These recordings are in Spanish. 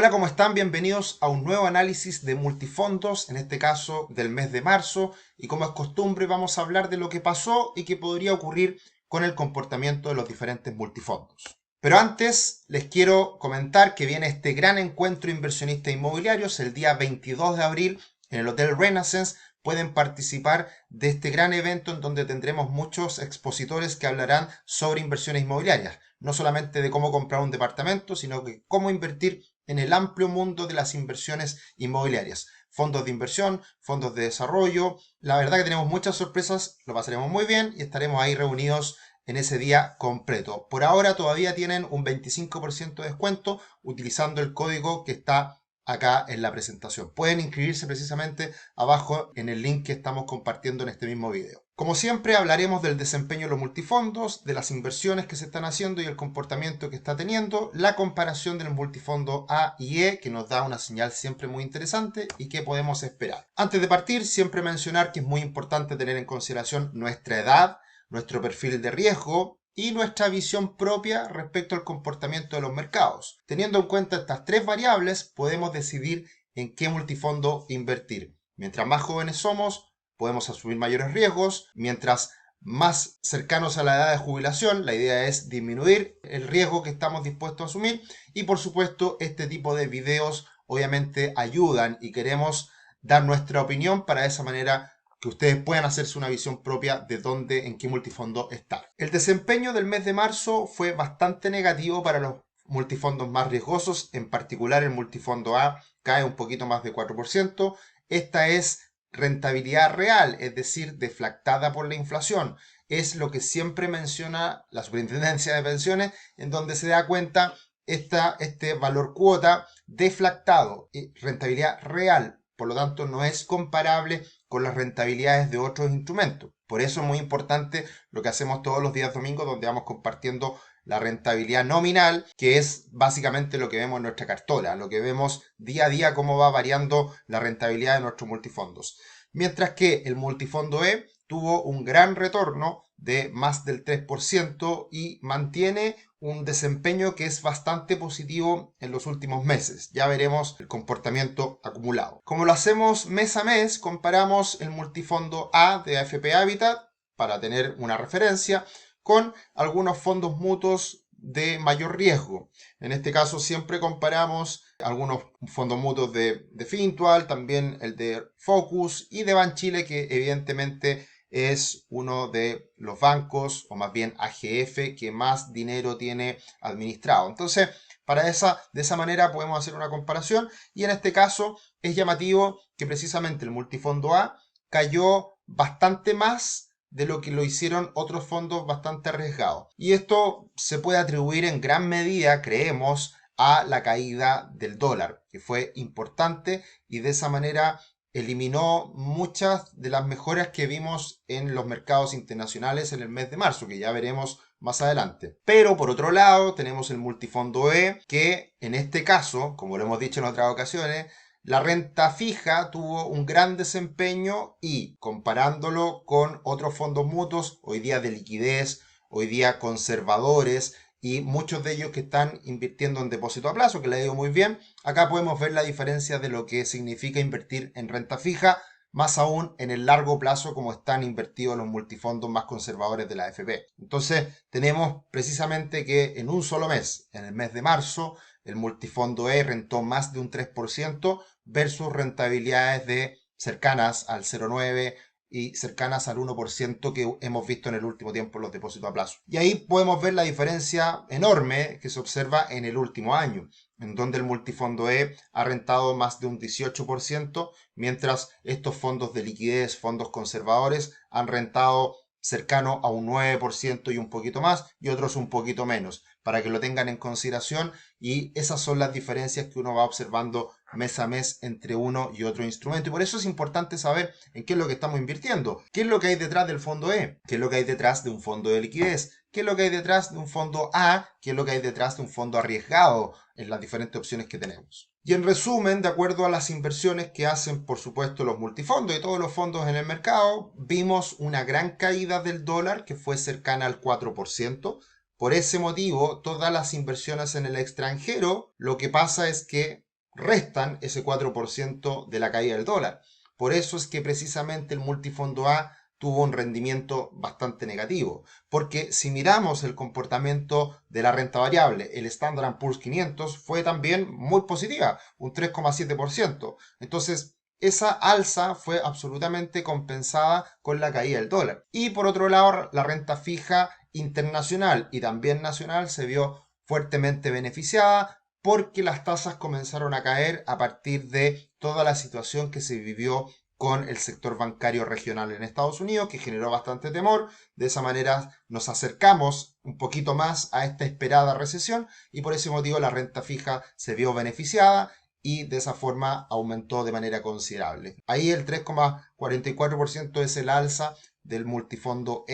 Hola, ¿cómo están? Bienvenidos a un nuevo análisis de multifondos, en este caso del mes de marzo, y como es costumbre vamos a hablar de lo que pasó y qué podría ocurrir con el comportamiento de los diferentes multifondos. Pero antes les quiero comentar que viene este gran encuentro inversionista inmobiliarios el día 22 de abril en el Hotel Renaissance. Pueden participar de este gran evento en donde tendremos muchos expositores que hablarán sobre inversiones inmobiliarias, no solamente de cómo comprar un departamento, sino que cómo invertir en el amplio mundo de las inversiones inmobiliarias. Fondos de inversión, fondos de desarrollo. La verdad que tenemos muchas sorpresas, lo pasaremos muy bien y estaremos ahí reunidos en ese día completo. Por ahora todavía tienen un 25% de descuento utilizando el código que está acá en la presentación. Pueden inscribirse precisamente abajo en el link que estamos compartiendo en este mismo video. Como siempre hablaremos del desempeño de los multifondos, de las inversiones que se están haciendo y el comportamiento que está teniendo, la comparación del multifondo A y E, que nos da una señal siempre muy interesante y qué podemos esperar. Antes de partir, siempre mencionar que es muy importante tener en consideración nuestra edad, nuestro perfil de riesgo y nuestra visión propia respecto al comportamiento de los mercados. Teniendo en cuenta estas tres variables, podemos decidir en qué multifondo invertir. Mientras más jóvenes somos, podemos asumir mayores riesgos. Mientras más cercanos a la edad de jubilación, la idea es disminuir el riesgo que estamos dispuestos a asumir. Y por supuesto, este tipo de videos obviamente ayudan y queremos dar nuestra opinión para de esa manera que ustedes puedan hacerse una visión propia de dónde, en qué multifondo estar. El desempeño del mes de marzo fue bastante negativo para los multifondos más riesgosos, en particular el multifondo A cae un poquito más de 4%. Esta es rentabilidad real, es decir, deflactada por la inflación. Es lo que siempre menciona la Superintendencia de Pensiones, en donde se da cuenta este valor cuota deflactado, rentabilidad real. Por lo tanto, no es comparable con las rentabilidades de otros instrumentos. Por eso es muy importante lo que hacemos todos los días domingos, donde vamos compartiendo la rentabilidad nominal, que es básicamente lo que vemos en nuestra cartola, lo que vemos día a día cómo va variando la rentabilidad de nuestros multifondos. Mientras que el multifondo E tuvo un gran retorno de más del 3% y mantiene un desempeño que es bastante positivo en los últimos meses. Ya veremos el comportamiento acumulado. Como lo hacemos mes a mes, comparamos el multifondo A de AFP Habitat para tener una referencia con algunos fondos mutuos de mayor riesgo. En este caso siempre comparamos algunos fondos mutuos de Fintual, también el de Focus y de Banchile, que evidentemente es uno de los bancos, o más bien AGF, que más dinero tiene administrado. Entonces, de esa manera podemos hacer una comparación y en este caso es llamativo que precisamente el multifondo A cayó bastante más de lo que lo hicieron otros fondos bastante arriesgados. Y esto se puede atribuir en gran medida, creemos, a la caída del dólar, que fue importante y de esa manera eliminó muchas de las mejoras que vimos en los mercados internacionales en el mes de marzo, que ya veremos más adelante. Pero por otro lado tenemos el multifondo E, que en este caso, como lo hemos dicho en otras ocasiones, la renta fija tuvo un gran desempeño y comparándolo con otros fondos mutuos, hoy día de liquidez, hoy día conservadores y muchos de ellos que están invirtiendo en depósito a plazo, que le ha ido muy bien, acá podemos ver la diferencia de lo que significa invertir en renta fija, más aún en el largo plazo como están invertidos los multifondos más conservadores de la AFP. Entonces tenemos precisamente que en un solo mes, en el mes de marzo, el multifondo E rentó más de un 3% versus rentabilidades de cercanas al 0,9% y cercanas al 1% que hemos visto en el último tiempo en los depósitos a plazo. Y ahí podemos ver la diferencia enorme que se observa en el último año, en donde el multifondo E ha rentado más de un 18%, mientras estos fondos de liquidez, fondos conservadores, han rentado cercano a un 9% y un poquito más, y otros un poquito menos, para que lo tengan en consideración, y esas son las diferencias que uno va observando mes a mes entre uno y otro instrumento. Y por eso es importante saber en qué es lo que estamos invirtiendo, qué es lo que hay detrás del fondo E, qué es lo que hay detrás de un fondo de liquidez, qué es lo que hay detrás de un fondo A, qué es lo que hay detrás de un fondo arriesgado en las diferentes opciones que tenemos. Y en resumen, de acuerdo a las inversiones que hacen, por supuesto, los multifondos y todos los fondos en el mercado, vimos una gran caída del dólar que fue cercana al 4%. Por ese motivo, todas las inversiones en el extranjero, lo que pasa es que restan ese 4% de la caída del dólar. Por eso es que precisamente el multifondo A tuvo un rendimiento bastante negativo, porque si miramos el comportamiento de la renta variable, el Standard & Poor's 500 fue también muy positiva, un 3,7%. Entonces, esa alza fue absolutamente compensada con la caída del dólar. Y por otro lado, la renta fija internacional y también nacional se vio fuertemente beneficiada porque las tasas comenzaron a caer a partir de toda la situación que se vivió con el sector bancario regional en Estados Unidos, que generó bastante temor. De esa manera nos acercamos un poquito más a esta esperada recesión y por ese motivo la renta fija se vio beneficiada y de esa forma aumentó de manera considerable. Ahí el 3,44% es el alza del multifondo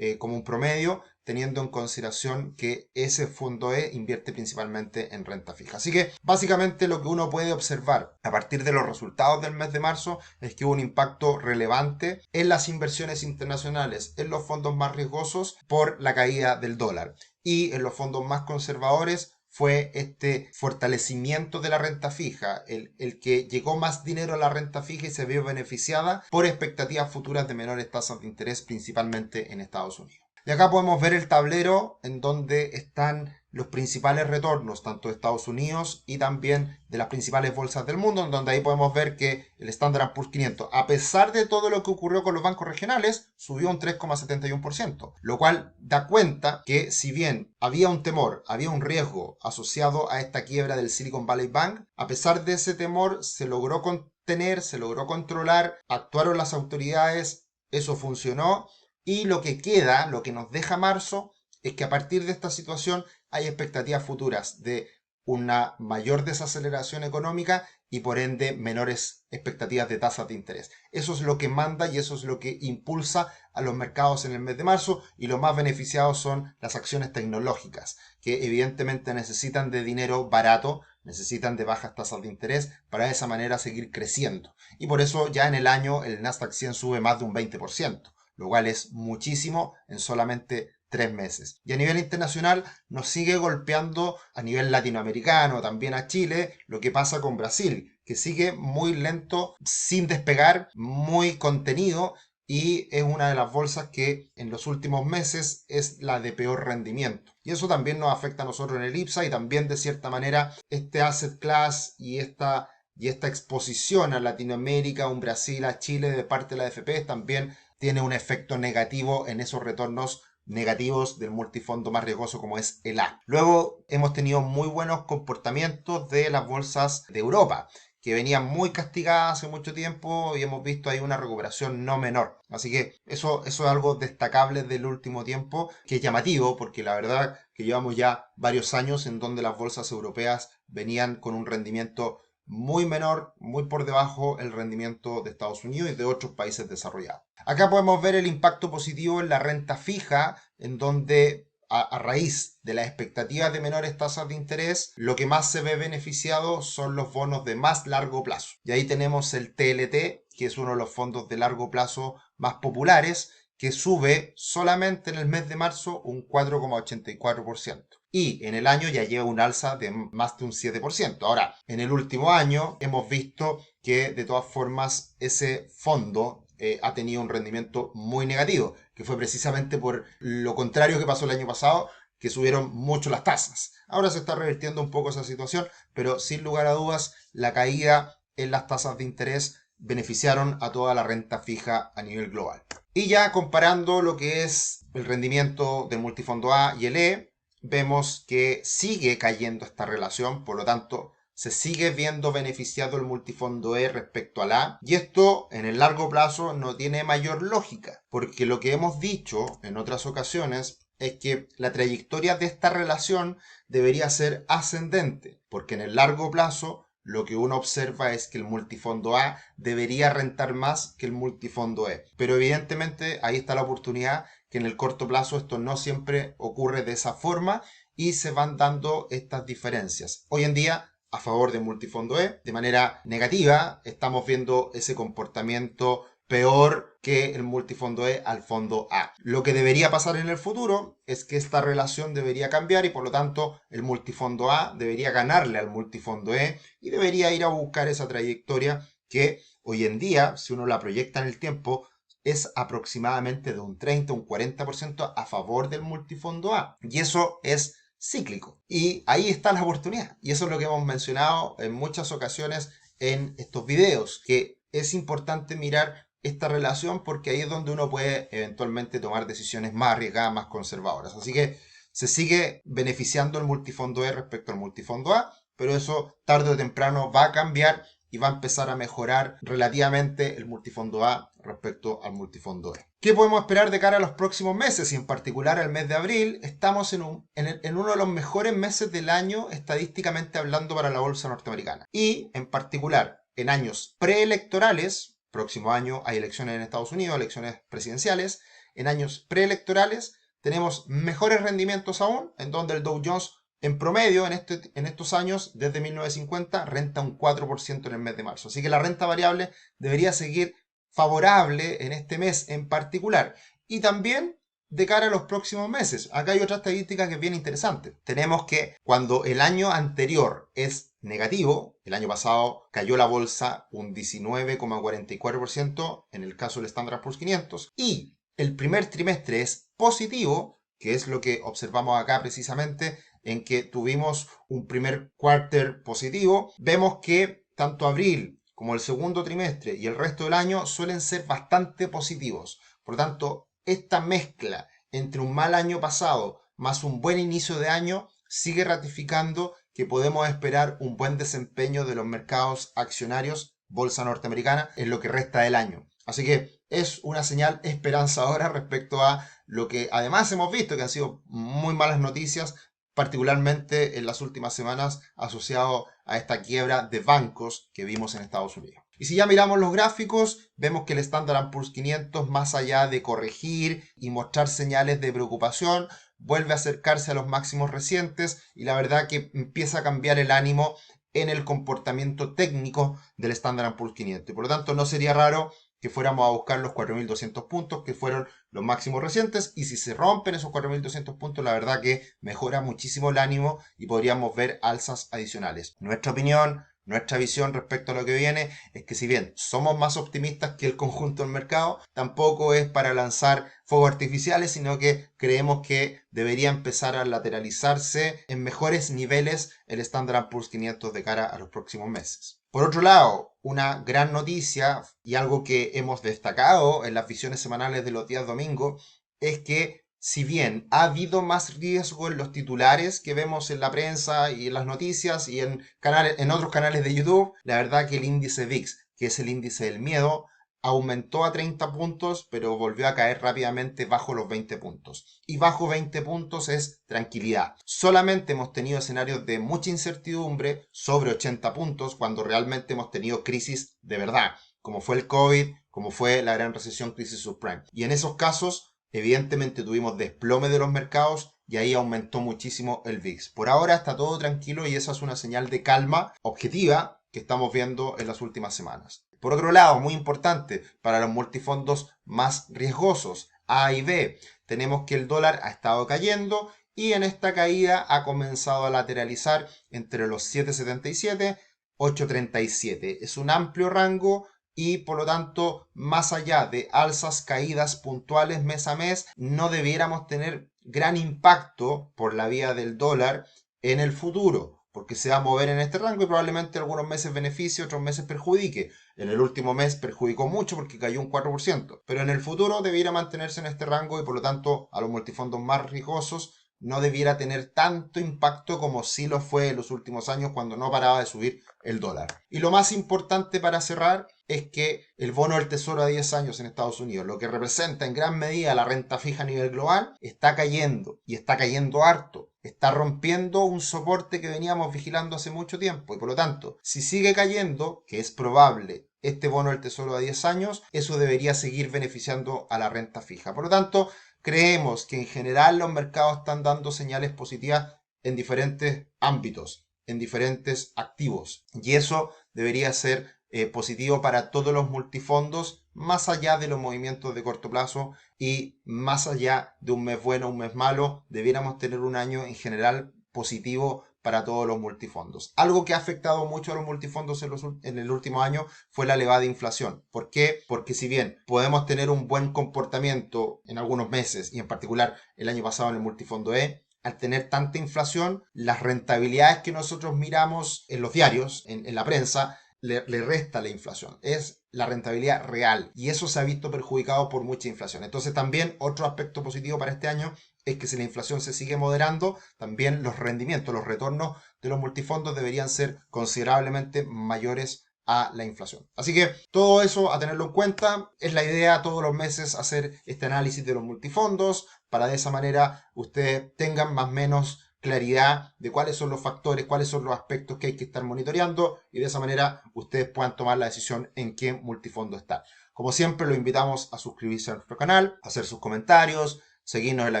como un promedio, teniendo en consideración que ese fondo invierte principalmente en renta fija. Así que básicamente lo que uno puede observar a partir de los resultados del mes de marzo es que hubo un impacto relevante en las inversiones internacionales, en los fondos más riesgosos por la caída del dólar, y en los fondos más conservadores fue este fortalecimiento de la renta fija, el que llegó más dinero a la renta fija y se vio beneficiada por expectativas futuras de menores tasas de interés, principalmente en Estados Unidos. Y acá podemos ver el tablero en donde están los principales retornos, tanto de Estados Unidos y también de las principales bolsas del mundo, en donde ahí podemos ver que el Standard & Poor's 500, a pesar de todo lo que ocurrió con los bancos regionales, subió un 3,71%, lo cual da cuenta que si bien había un temor, había un riesgo asociado a esta quiebra del Silicon Valley Bank, a pesar de ese temor se logró contener, se logró controlar, actuaron las autoridades, eso funcionó. Y lo que queda, lo que nos deja marzo, es que a partir de esta situación hay expectativas futuras de una mayor desaceleración económica y por ende menores expectativas de tasas de interés. Eso es lo que manda y eso es lo que impulsa a los mercados en el mes de marzo, y los más beneficiados son las acciones tecnológicas, que evidentemente necesitan de dinero barato, necesitan de bajas tasas de interés para de esa manera seguir creciendo. Y por eso ya en el año el Nasdaq 100 sube más de un 20%, lo cual es muchísimo en solamente 3 meses. Y a nivel internacional nos sigue golpeando a nivel latinoamericano, también a Chile, lo que pasa con Brasil, que sigue muy lento, sin despegar, muy contenido, y es una de las bolsas que en los últimos meses es la de peor rendimiento. Y eso también nos afecta a nosotros en el IPSA, y también de cierta manera este asset class y esta exposición a Latinoamérica, a un Brasil, a Chile de parte de la AFP también tiene un efecto negativo en esos retornos negativos del multifondo más riesgoso como es el A. Luego hemos tenido muy buenos comportamientos de las bolsas de Europa, que venían muy castigadas hace mucho tiempo y hemos visto ahí una recuperación no menor. Así que eso es algo destacable del último tiempo, que es llamativo porque la verdad que llevamos ya varios años en donde las bolsas europeas venían con un rendimiento muy menor, muy por debajo el rendimiento de Estados Unidos y de otros países desarrollados. Acá podemos ver el impacto positivo en la renta fija, en donde a raíz de las expectativas de menores tasas de interés, lo que más se ve beneficiado son los bonos de más largo plazo. Y ahí tenemos el TLT, que es uno de los fondos de largo plazo más populares, que sube solamente en el mes de marzo un 4,84%. Y en el año ya lleva un alza de más de un 7%. Ahora, en el último año hemos visto que de todas formas ese fondo ha tenido un rendimiento muy negativo, que fue precisamente por lo contrario que pasó el año pasado, que subieron mucho las tasas. Ahora se está revirtiendo un poco esa situación, pero sin lugar a dudas la caída en las tasas de interés beneficiaron a toda la renta fija a nivel global. Y ya comparando lo que es el rendimiento del multifondo A y el E, vemos que sigue cayendo esta relación, por lo tanto se sigue viendo beneficiado el multifondo E respecto al A, y esto en el largo plazo no tiene mayor lógica, porque lo que hemos dicho en otras ocasiones es que la trayectoria de esta relación debería ser ascendente, porque en el largo plazo lo que uno observa es que el multifondo A debería rentar más que el multifondo E. Pero evidentemente ahí está la oportunidad que en el corto plazo esto no siempre ocurre de esa forma y se van dando estas diferencias. Hoy en día, a favor del multifondo E, de manera negativa, estamos viendo ese comportamiento peor que el multifondo E al fondo A. Lo que debería pasar en el futuro es que esta relación debería cambiar y por lo tanto el multifondo A debería ganarle al multifondo E y debería ir a buscar esa trayectoria que hoy en día, si uno la proyecta en el tiempo, es aproximadamente de un 30, un 40% a favor del multifondo A. Y eso es cíclico. Y ahí está la oportunidad. Y eso es lo que hemos mencionado en muchas ocasiones en estos videos, que es importante mirar esta relación porque ahí es donde uno puede eventualmente tomar decisiones más arriesgadas, más conservadoras. Así que se sigue beneficiando el multifondo E respecto al multifondo A, pero eso tarde o temprano va a cambiar y va a empezar a mejorar relativamente el multifondo A respecto al multifondo E. ¿Qué podemos esperar de cara a los próximos meses? Y en particular el mes de abril, estamos en uno de los mejores meses del año estadísticamente hablando para la bolsa norteamericana. Y en particular en años preelectorales, próximo año hay elecciones en Estados Unidos, elecciones presidenciales, en años preelectorales tenemos mejores rendimientos aún, en donde el Dow Jones en promedio, en estos años, desde 1950, renta un 4% en el mes de marzo. Así que la renta variable debería seguir favorable en este mes en particular. Y también de cara a los próximos meses. Acá hay otra estadística que es bien interesante. Tenemos que cuando el año anterior es negativo, el año pasado cayó la bolsa un 19,44% en el caso del Standard Poor's 500, y el primer trimestre es positivo, que es lo que observamos acá precisamente, en que tuvimos un primer quarter positivo, vemos que tanto abril como el segundo trimestre y el resto del año suelen ser bastante positivos. Por lo tanto, esta mezcla entre un mal año pasado más un buen inicio de año sigue ratificando que podemos esperar un buen desempeño de los mercados accionarios, bolsa norteamericana, en lo que resta del año. Así que es una señal esperanzadora respecto a lo que además hemos visto que han sido muy malas noticias, particularmente en las últimas semanas asociado a esta quiebra de bancos que vimos en Estados Unidos. Y si ya miramos los gráficos, vemos que el Standard Poor's 500, más allá de corregir y mostrar señales de preocupación, vuelve a acercarse a los máximos recientes y la verdad que empieza a cambiar el ánimo en el comportamiento técnico del Standard Poor's 500. Y por lo tanto no sería raro que fuéramos a buscar los 4.200 puntos, que fueron los máximos recientes, y si se rompen esos 4.200 puntos, la verdad que mejora muchísimo el ánimo y podríamos ver alzas adicionales. Nuestra opinión, nuestra visión respecto a lo que viene es que si bien somos más optimistas que el conjunto del mercado, tampoco es para lanzar fuegos artificiales, sino que creemos que debería empezar a lateralizarse en mejores niveles el Standard Poor's 500 de cara a los próximos meses. Por otro lado, una gran noticia y algo que hemos destacado en las visiones semanales de los días domingos es que si bien ha habido más riesgo en los titulares que vemos en la prensa y en las noticias y en otros canales de YouTube, la verdad que el índice VIX, que es el índice del miedo, aumentó a 30 puntos, pero volvió a caer rápidamente bajo los 20 puntos. Y bajo 20 puntos es tranquilidad. Solamente hemos tenido escenarios de mucha incertidumbre sobre 80 puntos cuando realmente hemos tenido crisis de verdad, como fue el COVID, como fue la gran recesión crisis subprime. Y en esos casos, evidentemente tuvimos desplome de los mercados y ahí aumentó muchísimo el VIX. Por ahora está todo tranquilo y esa es una señal de calma objetiva que estamos viendo en las últimas semanas. Por otro lado, muy importante para los multifondos más riesgosos, A y B, tenemos que el dólar ha estado cayendo y en esta caída ha comenzado a lateralizar entre los 7.77 y 8.37. Es un amplio rango y por lo tanto, más allá de alzas, caídas puntuales mes a mes, no debiéramos tener gran impacto por la vía del dólar en el futuro, porque se va a mover en este rango y probablemente algunos meses beneficie, otros meses perjudique. En el último mes perjudicó mucho porque cayó un 4%, pero en el futuro debiera mantenerse en este rango y por lo tanto a los multifondos más riesgosos no debiera tener tanto impacto como sí lo fue en los últimos años cuando no paraba de subir el dólar. Y lo más importante para cerrar es que el bono del tesoro a 10 años en Estados Unidos, lo que representa en gran medida la renta fija a nivel global, está cayendo y está cayendo harto. Está rompiendo un soporte que veníamos vigilando hace mucho tiempo y por lo tanto, si sigue cayendo, que es probable, este bono del tesoro a 10 años, eso debería seguir beneficiando a la renta fija. Por lo tanto, creemos que en general los mercados están dando señales positivas en diferentes ámbitos, en diferentes activos. Y eso debería ser positivo para todos los multifondos, más allá de los movimientos de corto plazo y más allá de un mes bueno, un mes malo, debiéramos tener un año en general positivo para todos los multifondos. Algo que ha afectado mucho a los multifondos en el último año fue la elevada inflación. ¿Por qué? Porque si bien podemos tener un buen comportamiento en algunos meses y en particular el año pasado en el multifondo E, al tener tanta inflación, las rentabilidades que nosotros miramos en los diarios, en la prensa, le resta la inflación. Es la rentabilidad real y eso se ha visto perjudicado por mucha inflación. Entonces también otro aspecto positivo para este año es que si la inflación se sigue moderando, también los rendimientos, los retornos de los multifondos deberían ser considerablemente mayores a la inflación. Así que todo eso a tenerlo en cuenta. Es la idea todos los meses hacer este análisis de los multifondos para de esa manera ustedes tengan más o menos claridad de cuáles son los factores, cuáles son los aspectos que hay que estar monitoreando y de esa manera ustedes puedan tomar la decisión en qué multifondo estar. Como siempre, lo invitamos a suscribirse a nuestro canal, a hacer sus comentarios, seguirnos en la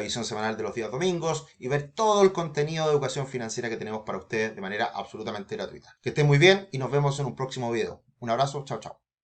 visión semanal de los días domingos y ver todo el contenido de educación financiera que tenemos para ustedes de manera absolutamente gratuita. Que estén muy bien y nos vemos en un próximo video. Un abrazo, chao, chao.